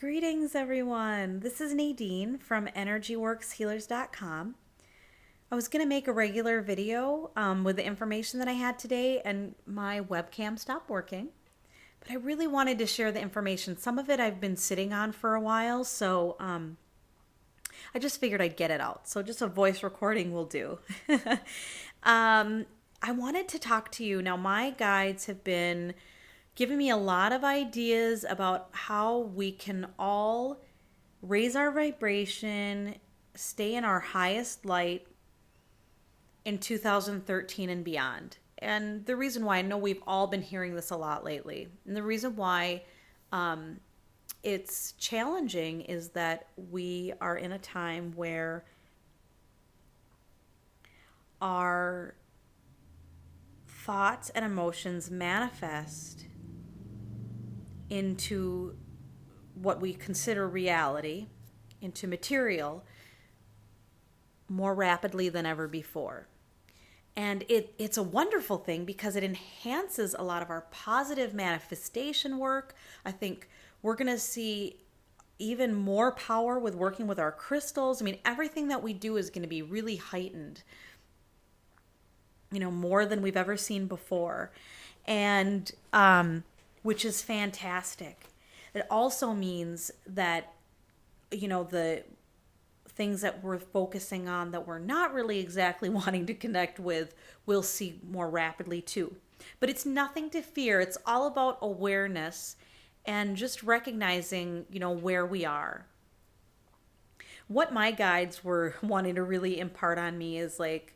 Greetings, everyone. This is Nadine from EnergyWorksHealers.com. I was going to make a regular video with the information that I had today, and my webcam stopped working. But I really wanted to share the information. Some of it I've been sitting on for a while, so I just figured I'd get it out. So just a voice recording will do. I wanted to talk to you. Now, my guides have been giving me a lot of ideas about how we can all raise our vibration, stay in our highest light in 2013 and beyond. And the reason why, I know we've all been hearing this a lot lately, and the reason why it's challenging is that we are in a time where our thoughts and emotions manifest into what we consider reality, into material, more rapidly than ever before. And it's a wonderful thing because it enhances a lot of our positive manifestation work. I think we're going to see even more power with working with our crystals. I mean, everything that we do is going to be really heightened, more than we've ever seen before. And which is fantastic. It also means that, the things that we're focusing on that we're not really exactly wanting to connect with, we'll see more rapidly too. But it's nothing to fear. It's all about awareness and just recognizing, where we are. What my guides were wanting to really impart on me is like,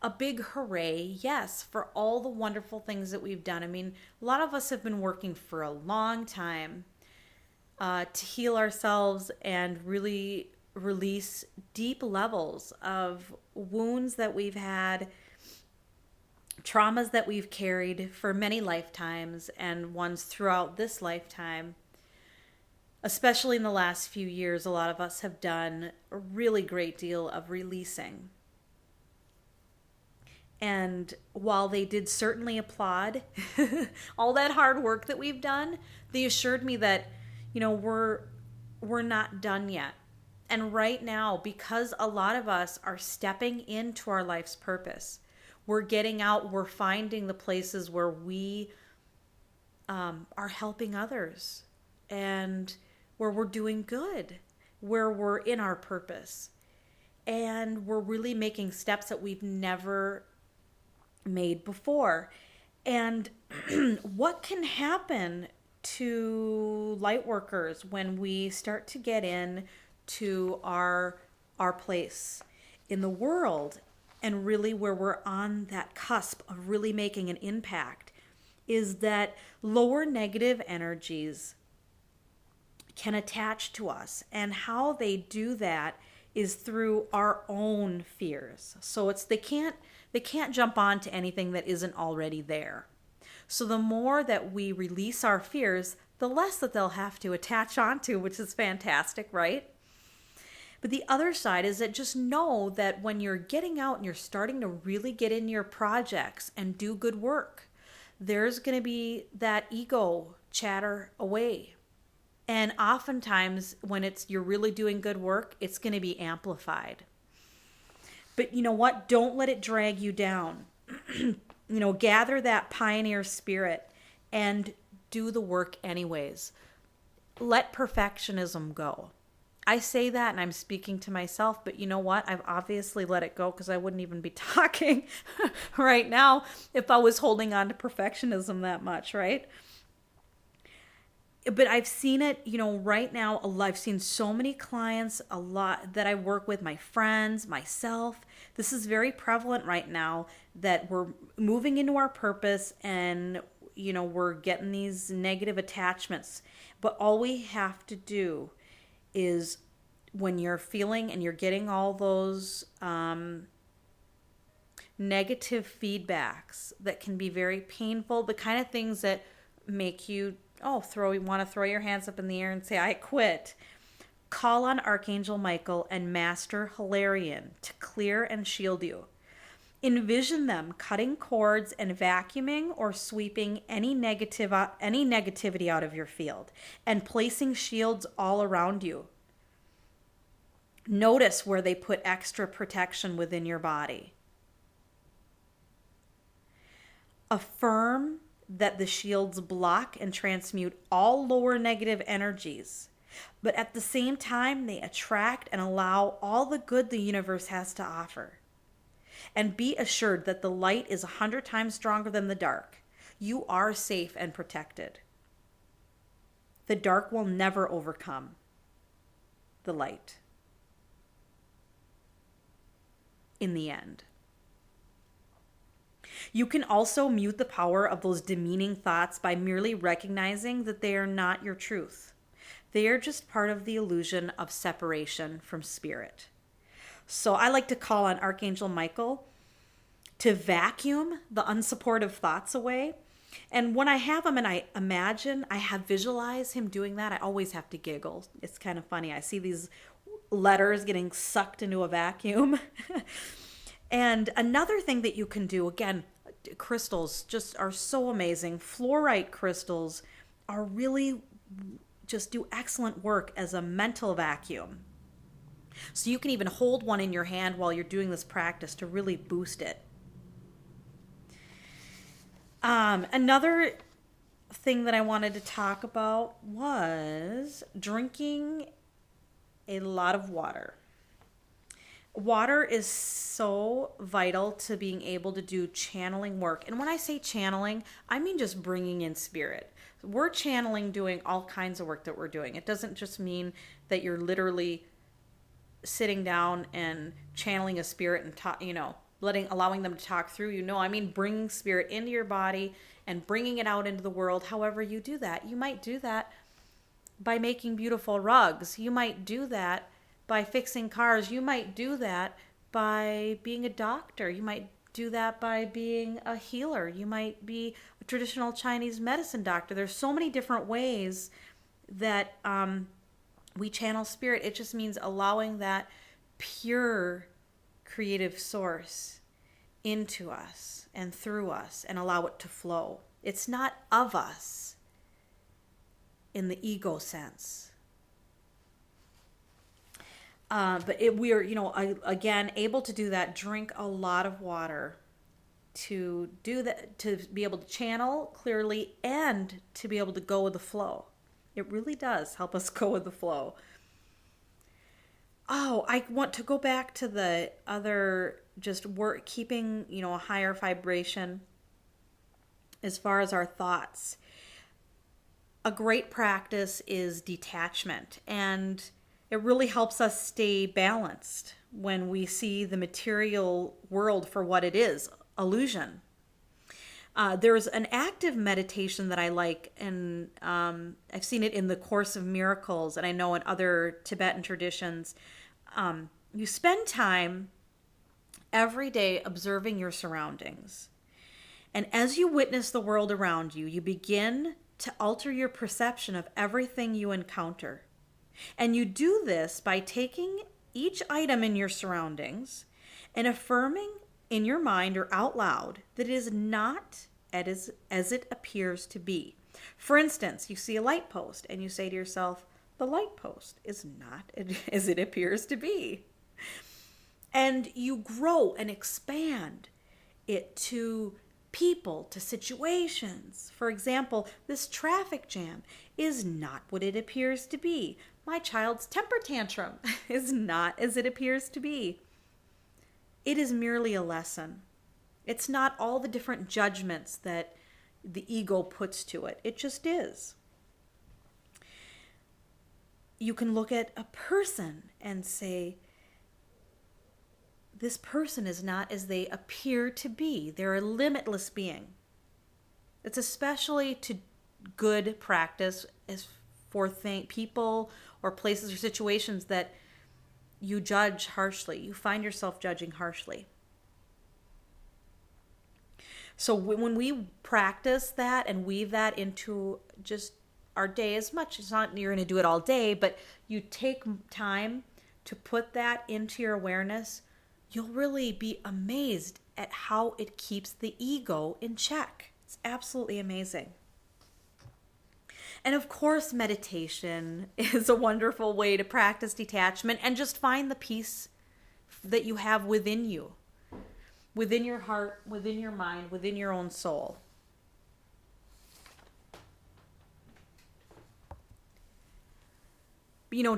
a big hooray, yes, for all the wonderful things that we've done. I mean, a lot of us have been working for a long time to heal ourselves and really release deep levels of wounds that we've had, traumas that we've carried for many lifetimes, and ones throughout this lifetime. Especially in the last few years, a lot of us have done a really great deal of releasing. And while they did certainly applaud all that hard work that we've done, they assured me that, we're not done yet. And right now, because a lot of us are stepping into our life's purpose, we're getting out, we're finding the places where we are helping others and where we're doing good, where we're in our purpose. And we're really making steps that we've never made before. And what can happen to light workers when we start to get in to our place in the world, and really where we're on that cusp of really making an impact, is that lower negative energies can attach to us. And how they do that is through our own fears. So they can't jump onto anything that isn't already there. So the more that we release our fears, the less that they'll have to attach onto, which is fantastic, right? But the other side is that just know that when you're getting out and you're starting to really get in your projects and do good work, there's going to be that ego chatter away. And oftentimes when you're really doing good work, it's going to be amplified. But you know what? Don't let it drag you down. Gather that pioneer spirit and do the work anyways. Let perfectionism go. I say that and I'm speaking to myself, but you know what? I've obviously let it go because I wouldn't even be talking right now if I was holding on to perfectionism that much, right? But I've seen it, right now, I've seen so many clients, a lot that I work with, my friends, myself. This is very prevalent right now that we're moving into our purpose and, we're getting these negative attachments. But all we have to do is, when you're feeling and you're getting all those negative feedbacks that can be very painful, the kind of things that make you want to throw your hands up in the air and say, I quit. Call on Archangel Michael and Master Hilarion to clear and shield you. Envision them cutting cords and vacuuming or sweeping any negativity out of your field and placing shields all around you. Notice where they put extra protection within your body. Affirm that the shields block and transmute all lower negative energies, but at the same time, they attract and allow all the good the universe has to offer. And be assured that the light is 100 times stronger than the dark. You are safe and protected. The dark will never overcome the light in the end. You can also mute the power of those demeaning thoughts by merely recognizing that they are not your truth. They are just part of the illusion of separation from spirit. So I like to call on Archangel Michael to vacuum the unsupportive thoughts away. And when I have him and I visualize him doing that, I always have to giggle. It's kind of funny. I see these letters getting sucked into a vacuum. And another thing that you can do, again, crystals just are so amazing. Fluorite crystals are really just do excellent work as a mental vacuum. So you can even hold one in your hand while you're doing this practice to really boost it. Another thing that I wanted to talk about was drinking a lot of water. Water is so vital to being able to do channeling work. And when I say channeling, I mean just bringing in spirit. We're channeling doing all kinds of work that we're doing. It doesn't just mean that you're literally sitting down and channeling a spirit and allowing them to talk through you. No, I mean bringing spirit into your body and bringing it out into the world. However you do that, you might do that by making beautiful rugs. You might do that by fixing cars. You might do that by being a doctor. You might do that by being a healer. You might be a traditional Chinese medicine doctor. There's so many different ways that we channel spirit. It just means allowing that pure creative source into us and through us and allow it to flow. It's not of us in the ego sense. But we are, again, able to do that. Drink a lot of water to do that, to be able to channel clearly and to be able to go with the flow. It really does help us go with the flow. Oh, I want to go back to the other, just work, keeping, a higher vibration as far as our thoughts. A great practice is detachment, and it really helps us stay balanced when we see the material world for what it is, illusion. There's an active meditation that I like, and I've seen it in the Course of Miracles, and I know in other Tibetan traditions. You spend time every day observing your surroundings. And as you witness the world around you, you begin to alter your perception of everything you encounter. And you do this by taking each item in your surroundings and affirming in your mind or out loud that it is not as it appears to be. For instance, you see a light post and you say to yourself, the light post is not as it appears to be. And you grow and expand it to people, to situations. For example, this traffic jam is not what it appears to be. My child's temper tantrum is not as it appears to be. It is merely a lesson. It's not all the different judgments that the ego puts to it. It just is. You can look at a person and say, this person is not as they appear to be. They're a limitless being. It's especially to good practice as for people or places or situations that you judge harshly. You find yourself judging harshly. So when we practice that and weave that into just our day, as much as not you're going to do it all day, but you take time to put that into your awareness, you'll really be amazed at how it keeps the ego in check. It's absolutely amazing. And of course, meditation is a wonderful way to practice detachment and just find the peace that you have within you, within your heart, within your mind, within your own soul.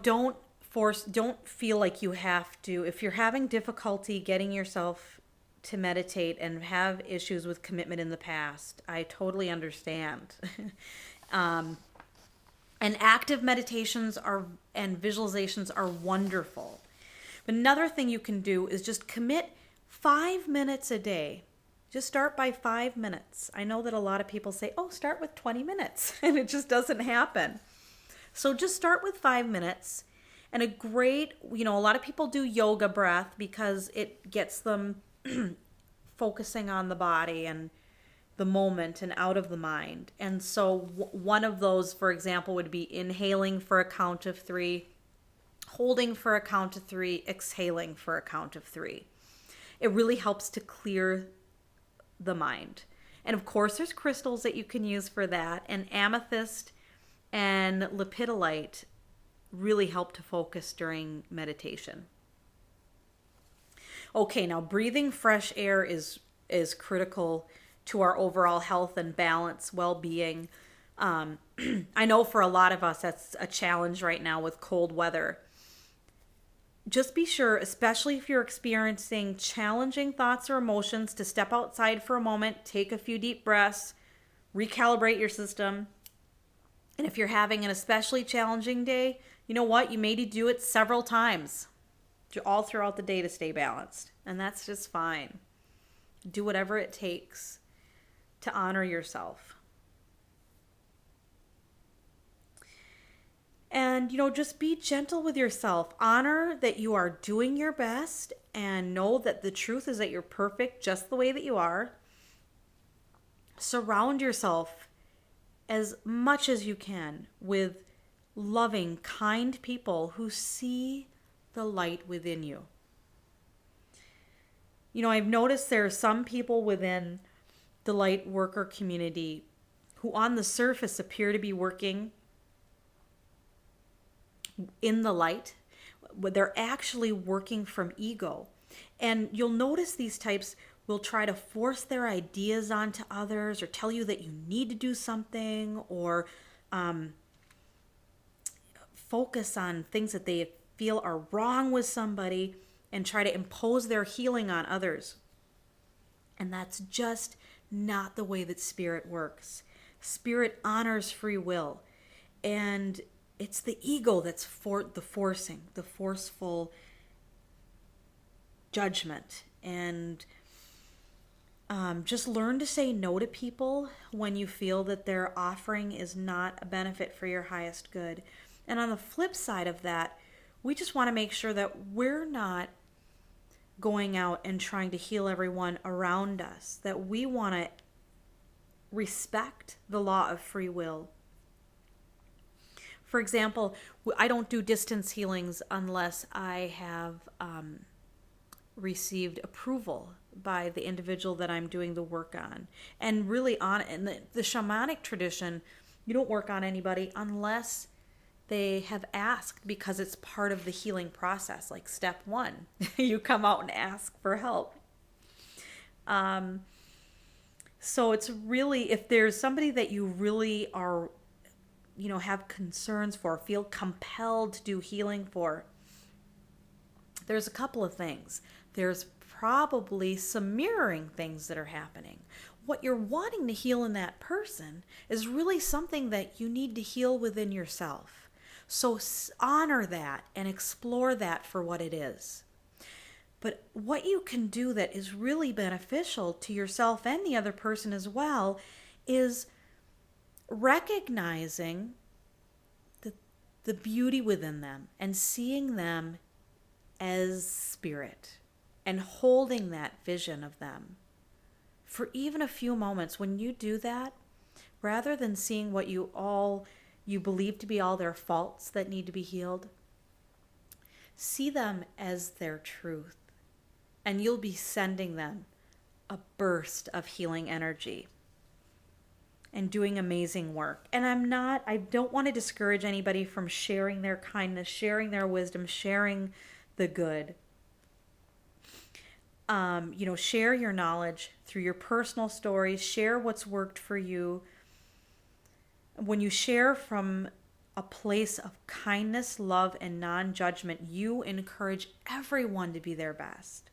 Don't feel like you have to. If you're having difficulty getting yourself to meditate and have issues with commitment in the past, I totally understand. And active meditations and visualizations are wonderful. But another thing you can do is just commit 5 minutes a day. Just start by 5 minutes. I know that a lot of people say, oh, start with 20 minutes, and it just doesn't happen. So just start with 5 minutes. And a lot of people do yoga breath because it gets them focusing on the body and the moment and out of the mind. And so one of those, for example, would be inhaling for a count of 3, holding for a count of 3, exhaling for a count of 3. It really helps to clear the mind. And of course, there's crystals that you can use for that. And amethyst and lepidolite really help to focus during meditation. Okay, now breathing fresh air is critical to our overall health and balance, well-being. I know for a lot of us that's a challenge right now with cold weather. Just be sure, especially if you're experiencing challenging thoughts or emotions, to step outside for a moment, take a few deep breaths, recalibrate your system. And if you're having an especially challenging day, you know what? You may need to do it several times all throughout the day to stay balanced. And that's just fine. Do whatever it takes to honor yourself. And, just be gentle with yourself. Honor that you are doing your best and know that the truth is that you're perfect just the way that you are. Surround yourself as much as you can with loving, kind people who see the light within you. I've noticed there are some people within the Lightworker community who on the surface appear to be working in the light, but they're actually working from ego. And you'll notice these types will try to force their ideas onto others or tell you that you need to do something or focus on things that they feel are wrong with somebody and try to impose their healing on others. And that's just not the way that Spirit works. Spirit honors free will. And it's the ego that's the forceful judgment. And just learn to say no to people when you feel that their offering is not a benefit for your highest good. And on the flip side of that, we just want to make sure that we're not going out and trying to heal everyone around us, that we want to respect the law of free will. For example, I don't do distance healings unless I have received approval by the individual that I'm doing the work on. And really, in the shamanic tradition, you don't work on anybody unless they have asked, because it's part of the healing process. Like step 1, you come out and ask for help. So it's really, if there's somebody that you really are, have concerns for, feel compelled to do healing for, there's a couple of things. There's probably some mirroring things that are happening. What you're wanting to heal in that person is really something that you need to heal within yourself. So honor that and explore that for what it is. But what you can do that is really beneficial to yourself and the other person as well is recognizing the beauty within them and seeing them as spirit and holding that vision of them for even a few moments. When you do that, rather than seeing what you believe to be all their faults that need to be healed, see them as their truth. And you'll be sending them a burst of healing energy and doing amazing work. And I don't want to discourage anybody from sharing their kindness, sharing their wisdom, sharing the good. Share your knowledge through your personal stories, share what's worked for you. When you share from a place of kindness, love, and non-judgment, you encourage everyone to be their best.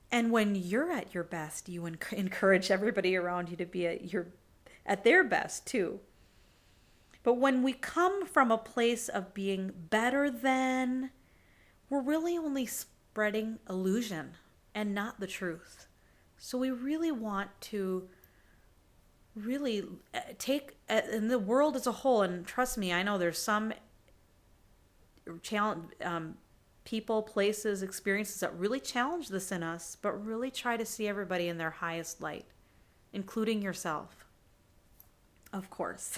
And when you're at your best, you encourage everybody around you to be at their best too. But when we come from a place of being better than, we're really only spreading illusion and not the truth. So we really want to really take in the world as a whole, and trust me, I know there's some people, places, experiences that really challenge this in us, but really try to see everybody in their highest light, including yourself, of course.